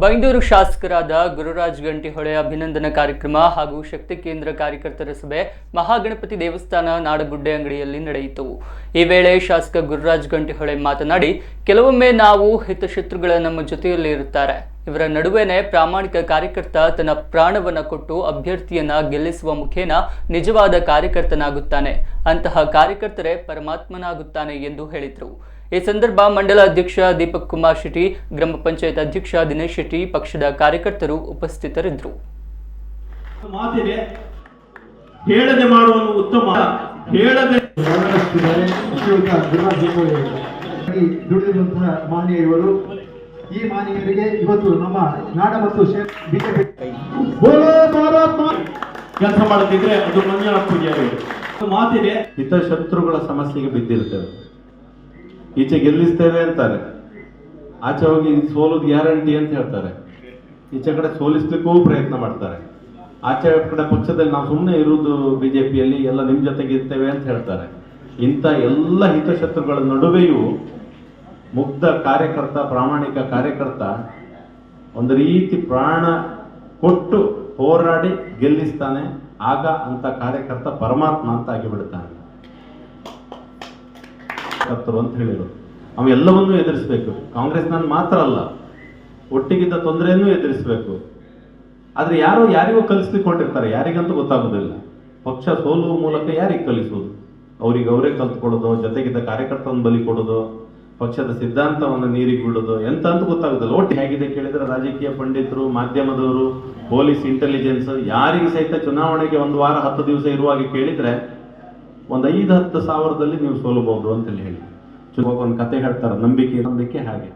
ಬೈಂದೂರು ಶಾಸಕರಾದ ಗುರುರಾಜ್ ಗಂಟಿಹೊಳೆ ಅಭಿನಂದನಾ ಕಾರ್ಯಕ್ರಮ ಹಾಗೂ ಶಕ್ತಿ ಕೇಂದ್ರ ಕಾರ್ಯಕರ್ತರ ಸಭೆ ಮಹಾಗಣಪತಿ ದೇವಸ್ಥಾನ ನಾಡಗುಡ್ಡೆ ಅಂಗಡಿಯಲ್ಲಿ ನಡೆಯಿತು. ಈ ವೇಳೆ ಶಾಸಕ ಗುರುರಾಜ್ ಗಂಟಿಹೊಳೆ ಮಾತನಾಡಿ, ಕೆಲವೊಮ್ಮೆ ನಾವು ಹಿತಶತ್ರುಗಳ ನಮ್ಮ ಜೊತೆಯಲ್ಲಿ ಇರುತ್ತಾರೆ. ಇವರ ನಡುವೆನೇ ಪ್ರಾಮಾಣಿಕ ಕಾರ್ಯಕರ್ತ ತನ್ನ ಪ್ರಾಣವನ್ನ ಕೊಟ್ಟು ಅಭ್ಯರ್ಥಿಯನ್ನ ಗೆಲ್ಲಿಸುವ ಮುಖೇನ ನಿಜವಾದ ಕಾರ್ಯಕರ್ತನಾಗುತ್ತಾನೆ. ಅಂತಹ ಕಾರ್ಯಕರ್ತರೇ ಪರಮಾತ್ಮನಾಗುತ್ತಾನೆ ಎಂದು ಹೇಳಿದರು. ಈ ಸಂದರ್ಭ ಮಂಡಲ ಅಧ್ಯಕ್ಷ ದೀಪಕ್ ಕುಮಾರ್ ಶೆಟ್ಟಿ, ಗ್ರಾಮ ಪಂಚಾಯತ್ ಅಧ್ಯಕ್ಷ ದಿನೇಶ್ ಶೆಟ್ಟಿ, ಪಕ್ಷದ ಕಾರ್ಯಕರ್ತರು ಉಪಸ್ಥಿತರಿದ್ದರು. ಹೇಳದೆ ಮಾಡುವುದು ಉತ್ತಮ. ಹೇಳದೆ ದುಡಿದಿರುವಂತಹ ಮಾನ್ಯ ಇವರು, ಈ ಮಾನ್ಯರಿಗೆ ಇವತ್ತು ನಮ್ಮ ನಾಡ ಮತ್ತು ಕೆಲಸ ಮಾಡುತ್ತಿದ್ರೆ ಅದು ಮಂಜುಳ ಪೂಜೆ ಮಾತಿದೆ. ಹಿತಶತ್ರುಗಳ ಸಮಸ್ಯೆಗೆ ಬಿದ್ದಿರ್ತೇವೆ. ಈಚೆ ಗೆಲ್ಲಿಸ್ತೇವೆ ಅಂತಾರೆ, ಆಚೆ ಹೋಗಿ ಸೋಲೋದು ಗ್ಯಾರಂಟಿ ಅಂತ ಹೇಳ್ತಾರೆ. ಈಚೆ ಕಡೆ ಸೋಲಿಸ್ಲಿಕ್ಕೂ ಪ್ರಯತ್ನ ಮಾಡ್ತಾರೆ. ಆಚೆ ಕಡೆ ಪಕ್ಷದಲ್ಲಿ ನಾವು ಸುಮ್ಮನೆ ಇರುವುದು ಬಿಜೆಪಿಯಲ್ಲಿ ಎಲ್ಲ ನಿಮ್ಮ ಜೊತೆಗೆ ಇರ್ತೇವೆ ಅಂತ ಹೇಳ್ತಾರೆ. ಇಂಥ ಎಲ್ಲ ಹಿತಶತ್ರುಗಳ ನಡುವೆಯೂ ಮುಗ್ಧ ಕಾರ್ಯಕರ್ತ, ಪ್ರಾಮಾಣಿಕ ಕಾರ್ಯಕರ್ತ ಒಂದು ರೀತಿ ಪ್ರಾಣ ಕೊಟ್ಟು ಹೋರಾಡಿ ಗೆಲ್ಲಿಸ್ತಾನೆ. ಆಗ ಅಂತ ಕಾರ್ಯಕರ್ತ ಪರಮಾತ್ಮ ಅಂತ ಆಗಿಬಿಡ್ತಾನೆ ಅಂತ ಹೇಳಿದ್ರು. ಅವೆಲ್ಲವನ್ನೂ ಎದುರಿಸಬೇಕು. ಕಾಂಗ್ರೆಸ್ನಲ್ಲಿ ಮಾತ್ರ ಅಲ್ಲ, ಒಟ್ಟಿಗಿದ್ದ ತೊಂದರೆಯನ್ನೂ ಎದುರಿಸಬೇಕು. ಆದ್ರೆ ಯಾರಿಗೂ ಕಲಿಸ್ಲಿಕ್ಕೊಂಡಿರ್ತಾರೆ, ಯಾರಿಗಂತೂ ಗೊತ್ತಾಗೋದಿಲ್ಲ. ಪಕ್ಷ ಸೋಲುವ ಮೂಲಕ ಯಾರಿಗೆ ಕಲಿಸೋದು? ಅವ್ರಿಗೆ ಅವರೇ ಕಲ್ತ್ಕೊಳ್ಳೋದು, ಜೊತೆಗಿದ್ದ ಕಾರ್ಯಕರ್ತರನ್ನು ಬಲಿ ಕೊಡೋದು, ಪಕ್ಷದ ಸಿದ್ಧಾಂತವನ್ನು ನೀರಿಗೆ ಬಿಡೋದು, ಎಂತ ಅಂತ ಗೊತ್ತಾಗೋದಿಲ್ಲ. ಒಟ್ಟು ಹೇಗಿದೆ ಕೇಳಿದ್ರೆ ರಾಜಕೀಯ ಪಂಡಿತರು, ಮಾಧ್ಯಮದವರು, ಪೊಲೀಸ್, ಇಂಟೆಲಿಜೆನ್ಸ್ ಯಾರಿಗೆ ಸಹಿತ ಚುನಾವಣೆಗೆ 1 ವಾರ 10 ದಿವಸ ಇರುವಾಗ ಕೇಳಿದ್ರೆ ಒಂದು 5-10 ಸಾವಿರದಲ್ಲಿ ನೀವು ಸೋಲಬಹುದು ಅಂತ ಹೇಳಿ ಒಂದು ಕತೆ ಹೇಳ್ತಾರೆ. ನಂಬಿಕೆ ಹಾಗೆ